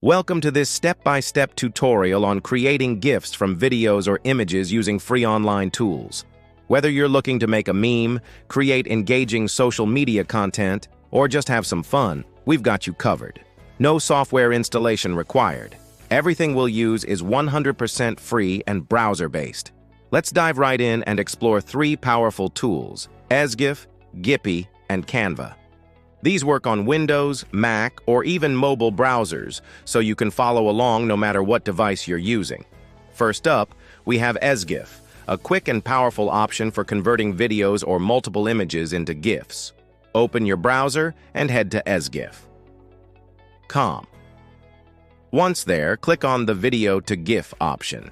Welcome to this step-by-step tutorial on creating GIFs from videos or images using free online tools. Whether you're looking to make a meme, create engaging social media content, or just have some fun, we've got you covered. No software installation required. Everything we'll use is 100% free and browser-based. Let's dive right in and explore three powerful tools: ezgif, giphy, and Canva. These work on Windows, Mac, or even mobile browsers, so you can follow along no matter what device you're using. First up, we have ezgif, a quick and powerful option for converting videos or multiple images into GIFs. Open your browser and head to ezgif.com. Once there, click on the Video to GIF option.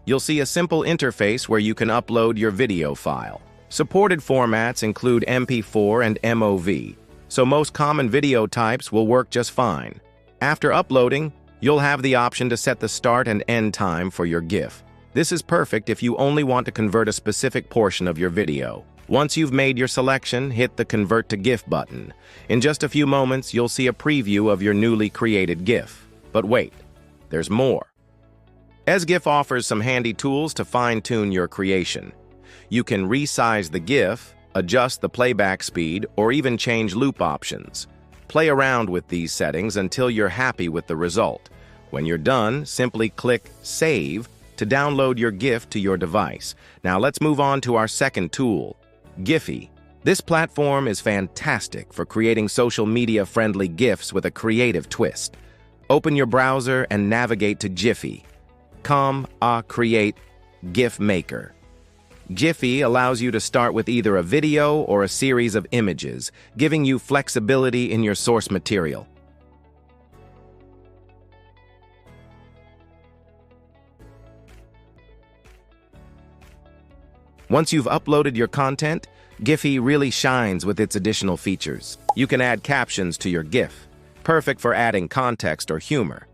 You'll see a simple interface where you can upload your video file. Supported formats include MP4 and MOV, so most common video types will work just fine. After uploading, you'll have the option to set the start and end time for your GIF. This is perfect if you only want to convert a specific portion of your video. Once you've made your selection, hit the Convert to GIF button. In just a few moments, you'll see a preview of your newly created GIF. But wait, there's more. ezgif offers some handy tools to fine-tune your creation. You can resize the GIF, adjust the playback speed, or even change loop options. Play around with these settings until you're happy with the result. When you're done, simply click Save to download your GIF to your device. Now let's move on to our second tool, Giphy. This platform is fantastic for creating social media-friendly GIFs with a creative twist. Open your browser and navigate to giphy.com. Create GIF Maker. Giphy allows you to start with either a video or a series of images, giving you flexibility in your source material. Once you've uploaded your content, Giphy really shines with its additional features. You can add captions to your GIF, perfect for adding context or humor.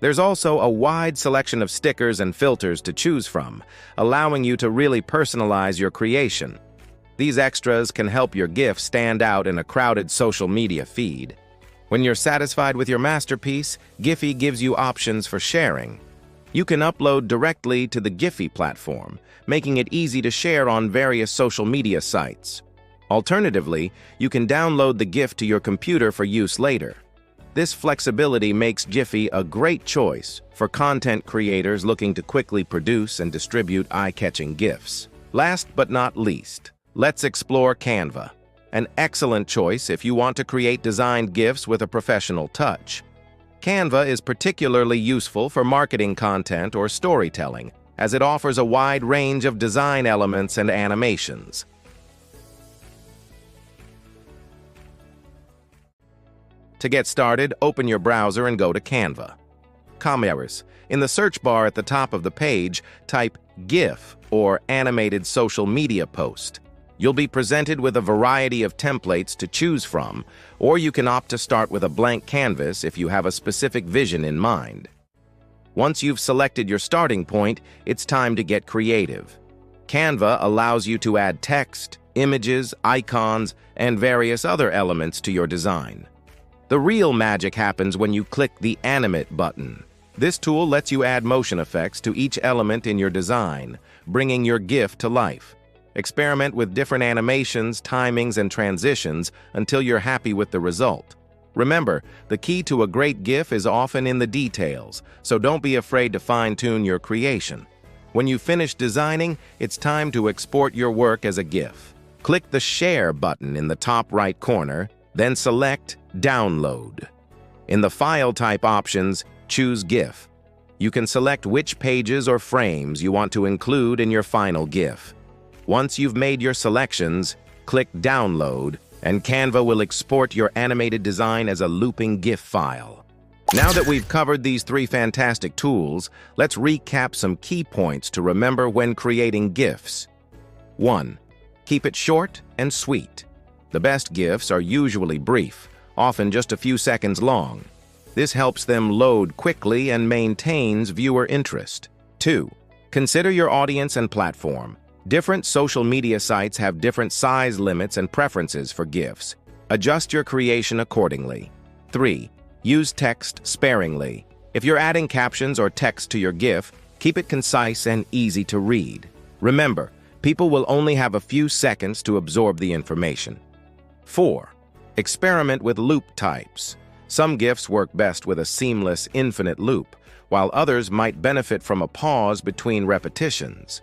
There's also a wide selection of stickers and filters to choose from, allowing you to really personalize your creation. These extras can help your GIF stand out in a crowded social media feed. When you're satisfied with your masterpiece, Giphy gives you options for sharing. You can upload directly to the Giphy platform, making it easy to share on various social media sites. Alternatively, you can download the GIF to your computer for use later. This flexibility makes Giphy a great choice for content creators looking to quickly produce and distribute eye-catching GIFs. Last but not least, let's explore Canva, an excellent choice if you want to create designed GIFs with a professional touch. Canva is particularly useful for marketing content or storytelling, as it offers a wide range of design elements and animations. To get started, open your browser and go to Canva. In the search bar at the top of the page, type GIF or animated social media post. You'll be presented with a variety of templates to choose from, or you can opt to start with a blank canvas if you have a specific vision in mind. Once you've selected your starting point, it's time to get creative. Canva allows you to add text, images, icons, and various other elements to your design. The real magic happens when you click the Animate button. This tool lets you add motion effects to each element in your design, bringing your GIF to life. Experiment with different animations, timings, and transitions until you're happy with the result. Remember, the key to a great GIF is often in the details, so don't be afraid to fine-tune your creation. When you finish designing, it's time to export your work as a GIF. Click the Share button in the top right corner, then select Download. In the File Type options, choose GIF. You can select which pages or frames you want to include in your final GIF. Once you've made your selections, click Download, and Canva will export your animated design as a looping GIF file. Now that we've covered these three fantastic tools, let's recap some key points to remember when creating GIFs. 1. Keep it short and sweet. The best GIFs are usually brief, often just a few seconds long. This helps them load quickly and maintains viewer interest. 2. Consider your audience and platform. Different social media sites have different size limits and preferences for GIFs. Adjust your creation accordingly. 3. Use text sparingly. If you're adding captions or text to your GIF, keep it concise and easy to read. Remember, people will only have a few seconds to absorb the information. 4. Experiment with loop types. Some GIFs work best with a seamless, infinite loop, while others might benefit from a pause between repetitions.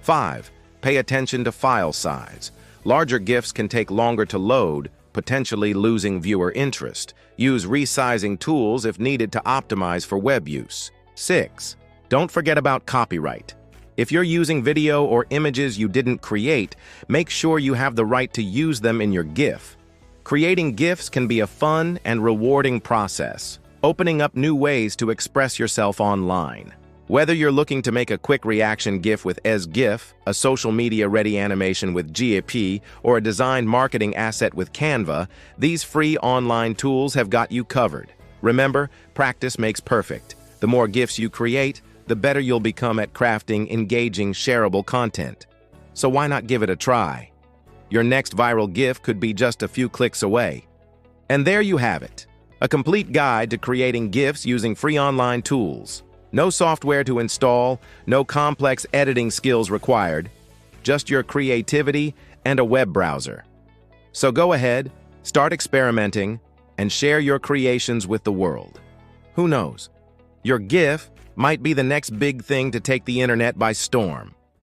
5. Pay attention to file size. Larger GIFs can take longer to load, potentially losing viewer interest. Use resizing tools if needed to optimize for web use. 6. Don't forget about copyright. If you're using video or images you didn't create, make sure you have the right to use them in your GIF. Creating GIFs can be a fun and rewarding process, opening up new ways to express yourself online. Whether you're looking to make a quick reaction GIF with ezgif, a social media-ready animation with GIFy, or a designed marketing asset with Canva, these free online tools have got you covered. Remember, practice makes perfect. The more GIFs you create, the better you'll become at crafting engaging, shareable content. So why not give it a try? Your next viral GIF could be just a few clicks away. And there you have it, a complete guide to creating GIFs using free online tools. No software to install, no complex editing skills required, just your creativity and a web browser. So go ahead, start experimenting, and share your creations with the world. Who knows? Your GIF might be the next big thing to take the internet by storm.